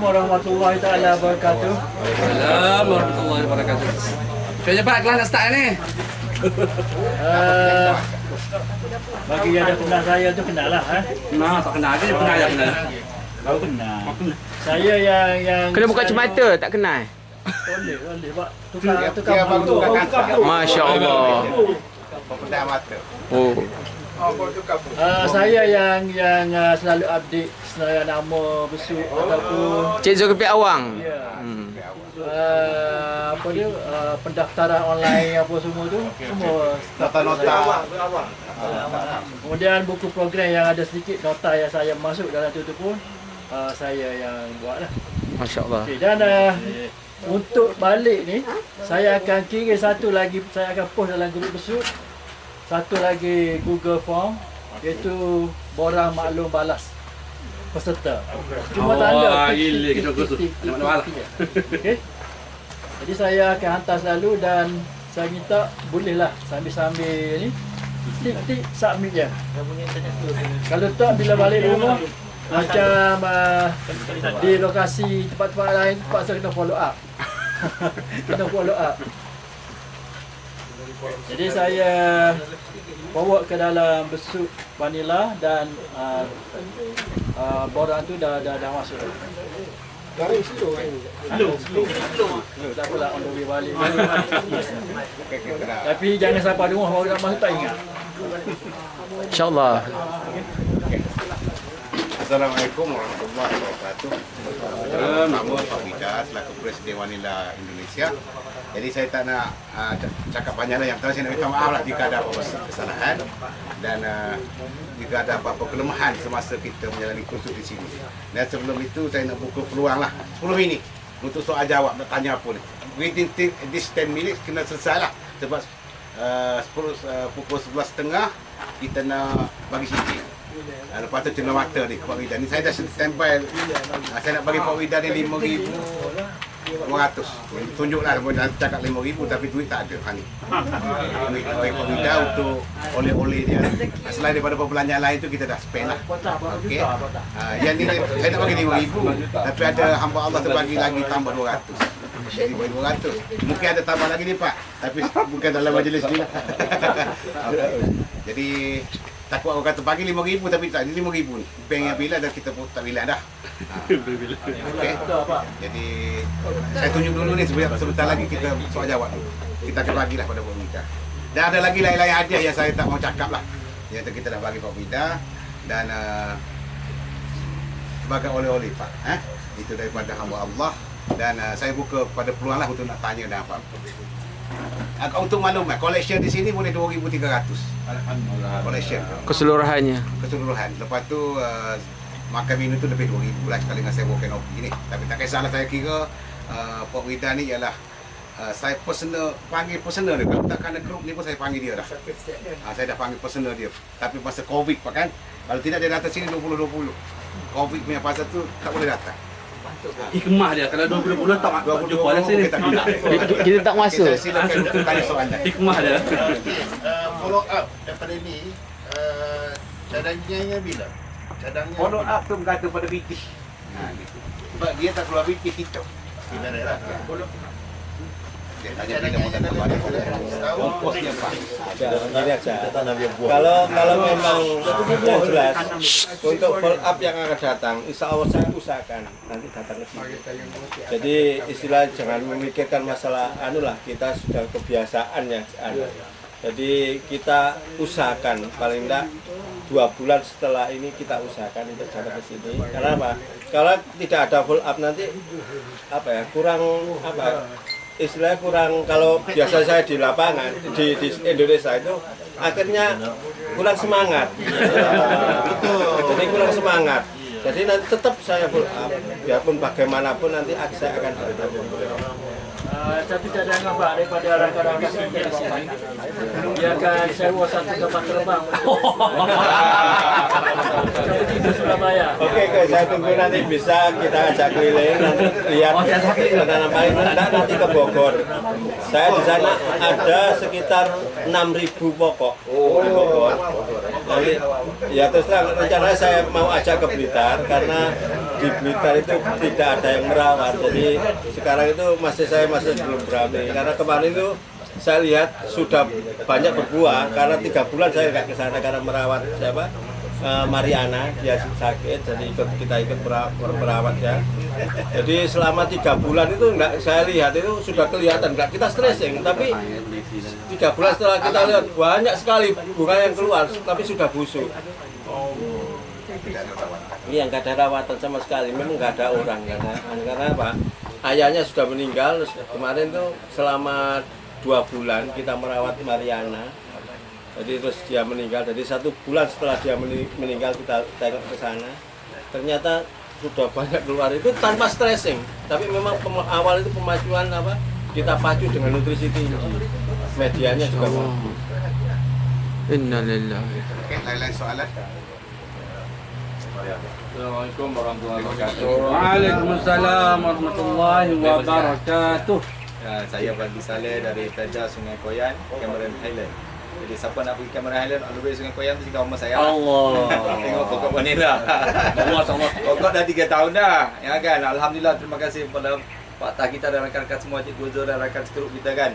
warahmatullahi taala wabarakatuh. Waalaikumsalam warahmatullahi wabarakatuh. Sudah cepat kelas nak start ni. Bagi yang dah kenal saya tu kenal lah. Nah, tak kenal ke? Kenal ya kenal. Kau kenal. Saya yang Kena buka cermata, tak kenal. Boleh Pak. Tukar bangku. Masya Allah. Pembedah mata. Oh. Saya yang selalu update senarai nama besuk ataupun Cik Zulkifli Awang. ya. Apa dia pendaftaran online apa semua tu semua Nota-nota. kemudian buku program yang ada sedikit nota yang saya masuk dalam tu pun saya yang buat lah. Masya Allah. Okay, dan untuk balik ni saya akan kira satu lagi, saya akan post dalam grup besut, satu lagi Google Form iaitu borang maklum balas peserta. Cuma tanda gila kita tu. Mana-mana. Okey. Jadi saya akan hantar selalu dan saya minta bolehlah sambil-sambil ni tik submit je. Kalau tak bila balik rumah macam di lokasi tempat-tempat lain terpaksa kena follow up. Kena follow up. Jadi saya bawa ke dalam besuk vanila dan borang tu dah masuk. Tak apalah on the way balik. Tapi jangan sampai di rumah baru nak masuk tak ingat. InsyaAllah. Assalamualaikum warahmatullahi wabarakatuh. Nama Pak Wida selaku Presiden Wanila Indonesia. Jadi saya tak nak cakap banyak lah. Yang pertama saya nak minta maaf lah jika ada apa-apa kesalahan dan jika ada apa-apa kelemahan semasa kita menjalani kursus di sini. Dan sebelum itu saya nak buka peluang lah 10 minit untuk soal jawab nak tanya apa ni. Within this 10 minutes kena selesai lah sebab pukul 11.30 kita nak bagi sisi. Lepas tu cenderung mata ni Pak Wida ni saya dah standby. Saya nak bagi Pak Wida ni 5,200. Tunjuklah dia cakap 5,000 tapi duit tak ada. Ha ni. Duit bagi Pak Wida untuk oleh-oleh dia. Selain daripada perbelanjaan lain tu kita dah spend lah. Okey. Yang ni saya nak bagi 5,000 tapi ada hamba Allah terbagi lagi tambah 200. Jadi bagi 200. Mungkin ada tambah lagi ni Pak. Tapi bukan dalam majlis ni lah. Jadi takut aku kata bagi 5,000 tapi tak, ini 5,000 ni. Bank yang bilang dah kita pun tak bilang dah. Okey. Jadi saya tunjuk dulu ni sebentar lagi kita soal jawab dulu. Kita akan bagilah pada Pak Wida. Dan ada lagi lain-lain hadiah yang saya tak mau cakap lah. Yang kita dah bagi Pak Wida dan sebagai oleh-oleh Pak. Itu daripada hamba Allah dan saya buka pada peluang lah untuk nak tanya dan apa-apa. Untuk maklumat, collection di sini boleh 2,300. Collection. Keseluruhannya. Keseluruhan. Lepas tu makan minum tu lebih 2,000 lah sekali dengan sewa kanopi ni. Tapi tak kisahlah, saya kira Pak Wida ni ialah saya panggil personal dia. Kalau tak kena grup ni pun saya panggil dia dah. Saya dah panggil personal dia. Tapi masa Covid Pak kan, kalau tidak dia datang sini 2020. Covid punya pasal tu tak boleh datang. Hikmah dia kalau 20 tak jumpa dah sini. Kita tak masuk. Silakan tanya soalan. Hikmah dia. Follow up daripada ni cadangnya bila? Cadangnya Follow up tu bergantung pada BT. Sebab dia tak keluar BT kita. bila dah. Dia tanya bila mau datang pada ongkosnya Pak. Gini aja. Kalau memang yang jelas untuk follow up yang akan datang, insya Allah saya usahakan nanti datang ke sini. Jadi istilah jangan memikirkan masalah anulah, kita sudah kebiasaan ya. Jadi kita usahakan paling tidak 2 bulan setelah ini kita usahakan untuk datang ke sini. Karena apa? Kalau tidak ada follow up nanti apa ya, kurang apa? Istilahnya kurang, kalau biasa saya di lapangan di Indonesia itu akhirnya kurang semangat. Jadi kurang semangat. Jadi nanti tetap saya follow up, biarpun bagaimanapun nanti saya akan datang. Satu cadangan Pak daripada rakan-rakan kita di sini. Dia akan sewa satu kapal terbang. Sampai tiga Surabaya. Oke, saya tunggu nanti bisa kita ajak keliling, nanti lihat nanti ke Bogor. Saya di sana ada sekitar 6.000 pokok. Di Bogor. Nanti ya terus terang rencananya saya mau ajak ke Blitar karena di Blitar itu tidak ada yang merawat. Jadi sekarang itu saya masih belum berani karena kemarin itu saya lihat sudah banyak berbuah karena 3 bulan saya nggak ke sana karena merawat siapa Mariana, dia sakit, jadi kita ikut merawat ya. Jadi selama 3 bulan itu nggak saya lihat itu sudah kelihatan, nggak kita stressing, tapi 3 bulan setelah kita lihat banyak sekali bunga yang keluar, tapi sudah busuk. Iya, nggak ada rawatan sama sekali, memang nggak ada orang karena apa? Ayahnya sudah meninggal kemarin tuh selama 2 bulan kita merawat Mariana. Jadi terus dia meninggal, jadi 1 bulan setelah dia meninggal kita tengok ke sana. Ternyata sudah banyak keluar itu tanpa stressing. Tapi memang awal itu pemacuan apa? Kita pacu dengan nutrisi tinggi. Medianya juga bagus. Innalillahi. Oke, lain-lain soalan. Assalamualaikum warahmatullahi wabarakatuh. Waalaikumsalam warahmatullahi wabarakatuh. Ya, saya Bagi Saleh dari Kerja Sungai Koyan, Cameron Highland. Jadi siapa nak pergi Cameron Highland, always Sungai Koyan tu juga rumah saya. Allah. Tengok pokok vanila. Allah. Pokok dah 3 tahun dah. Ya kan? Alhamdulillah, terima kasih kepada Pak Tah kita dan rakan-rakan semua, Cik Guzur dan rakan sekrup kita kan.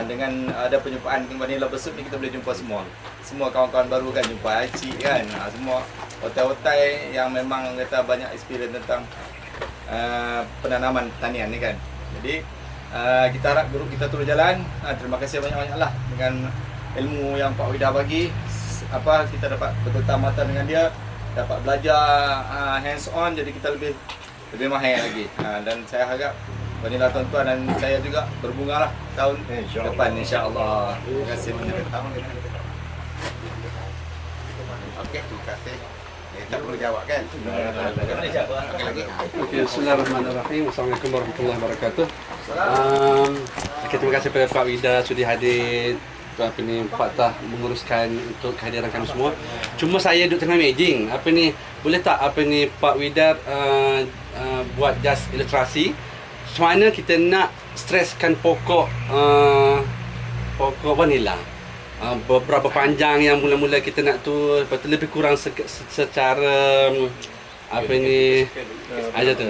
Dengan ada penyumpaan vanila besut ni kita boleh jumpa semua. Semua kawan-kawan baru kan, jumpa Acik kan. Semua hotel-hotel yang memang kata banyak experience tentang penanaman tanian ni kan. Jadi kita harap grup kita terus jalan. Terima kasih banyak-banyak lah dengan ilmu yang Pak Wida bagi. Kita dapat bertetap mata dengan dia, dapat belajar hands on, jadi kita lebih mahir lagi. Dan saya harap vanila tuan-tuan dan saya juga berbunga lah tahun depan insya-Allah. Terima kasih banyak. Oke, terima kasih. Tak perlu jawab kan? Okey lagi. Okey, bismillahirrahmanirrahim. Assalamualaikum warahmatullahi wabarakatuh. Terima kasih kepada Pak Wida sudah hadir. Pak Tah menguruskan untuk kehadiran kami semua. Cuma saya duduk tengah meeting. Boleh tak Pak Wida buat just ilustrasi macam mana kita nak streskan pokok vanila. Berapa panjang yang mula-mula kita nak tu, lepas tu lebih kurang secara aja tu.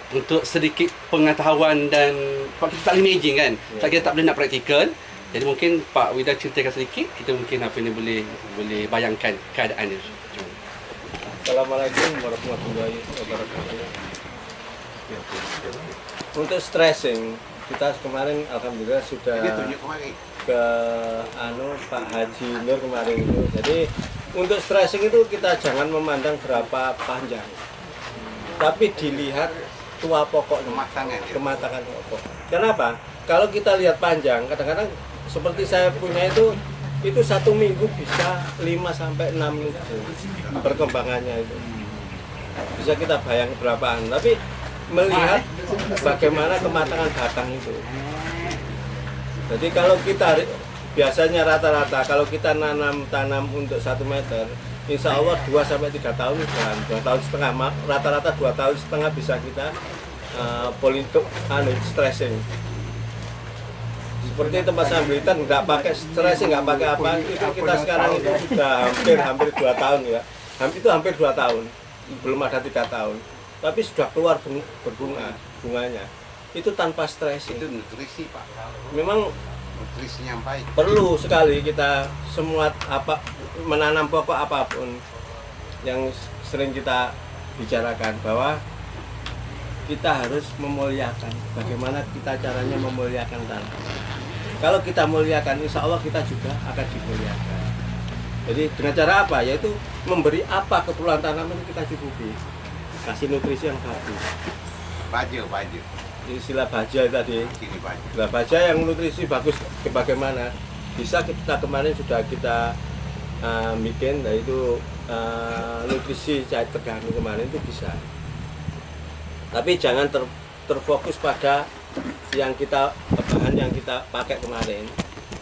Untuk sedikit pengetahuan dan kalau kita tak boleh imagine kan, kita tak boleh nak praktikal. Jadi mungkin Pak Wida ceritakan sedikit, kita mungkin boleh bayangkan keadaan dia. Assalamualaikum warahmatullahi wabarakatuh. Untuk stressing, kita kemarin alhamdulillah sudah ke Pak Haji Nur kemarin itu. Jadi untuk stressing itu kita jangan memandang berapa panjang, tapi dilihat tua pokoknya, kematangan pokok. Kenapa? Kalau kita lihat panjang, kadang-kadang seperti saya punya itu 1 minggu bisa 5-6 minggu perkembangannya itu. Bisa kita bayang berapaan, tapi melihat bagaimana kematangan batang itu. Jadi kalau kita biasanya rata-rata kalau kita tanam untuk 1 meter, insya Allah 2-3 tahun dan 2,5 tahun, rata-rata 2,5 tahun bisa kita stressing. Seperti tempat saya Blitar nggak pakai stressing, nggak pakai apa, itu kita sekarang itu sudah hampir 2 tahun ya. Hampir 2 tahun, belum ada 3 tahun. Tapi sudah keluar bunganya. Itu tanpa stressing. Itu nutrisi Pak. Memang nutrisi yang baik. Perlu sekali kita semua menanam pokok apapun yang sering kita bicarakan bahwa kita harus memuliakan. Bagaimana kita caranya memuliakan tanah? Kalau kita muliakan, insya Allah kita juga akan dimuliakan. Jadi dengan cara apa? Yaitu memberi apa keperluan tanaman itu kita cukupi. Kasih nutrisi yang bagus. Baju. Istilah baja tadi. Istilah baja yang nutrisi bagus bagaimana? Bisa kita kemarin sudah kita bikin, yaitu nutrisi cair terganggu kemarin itu bisa. Tapi jangan terfokus pada yang kita bahan yang kita pakai kemarin.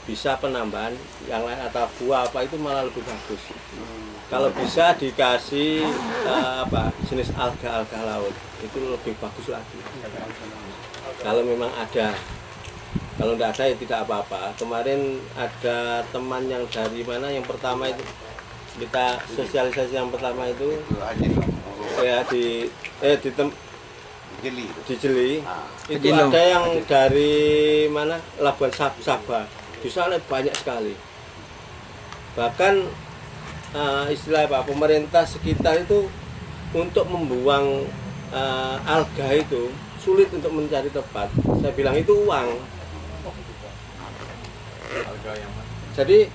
Bisa penambahan yang lain atau buah apa itu malah lebih bagus. Kalau bisa dikasih jenis alga laut itu lebih bagus lagi. Kalau memang ada, kalau tidak ada ya tidak apa-apa. Kemarin ada teman yang dari mana yang pertama itu kita sosialisasi yang pertama itu ya di Jeli. di Jeli. Itu Jelo. ada yang dari mana? Labuan Sabah. Di sana banyak sekali. Bahkan istilah Pak pemerintah sekitar itu untuk membuang alga itu sulit untuk mencari tempat. Saya bilang itu uang. Jadi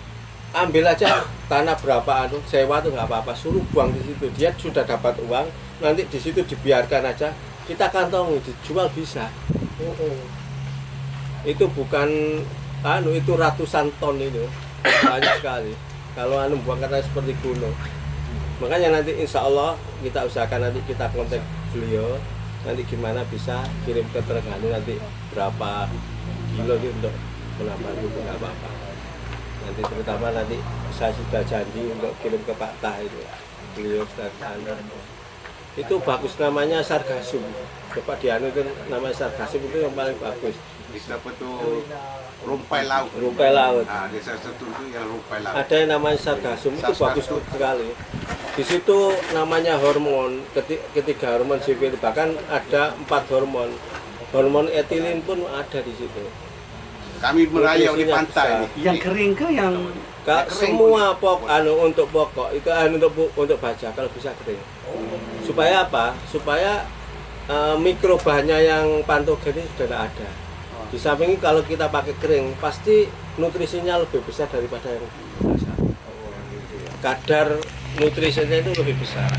ambil aja tanah berapa sewa tuh nggak apa-apa, suruh buang di situ. Dia sudah dapat uang, nanti di situ dibiarkan aja. Kita kantongi, dijual bisa. Itu bukan itu ratusan ton itu banyak sekali. Kalau buang kata seperti gunung. Makanya nanti insya Allah kita usahakan nanti kita kontak beliau nanti gimana bisa kirim ke Terengganu nanti berapa kilo gitu untuk menambah itu nggak apa-apa. Nanti terutama nanti saya sudah janji untuk kirim ke Pak Tah itu beliau sudah sana. Itu bagus namanya sargasum. Coba dianu itu namanya sargasum itu yang paling bagus. Bisa apa tuh rumpai laut. Rumpai laut. Nah, desa satu itu yang rumpai laut. Ada yang namanya sargasum itu bagus sekali. Di situ namanya hormon, ketiga hormon sipil, bahkan ada 4 hormon. Hormon etilin pun ada di situ. Kami merayau di pantai. Yang kering ke yang Semua untuk pokok itu untuk baja kalau bisa kering. Supaya apa? Supaya mikrobanya yang patogen ini sudah tidak ada. Di samping kalau kita pakai kering pasti nutrisinya lebih besar daripada yang basah. Kadar nutrisinya itu lebih besar.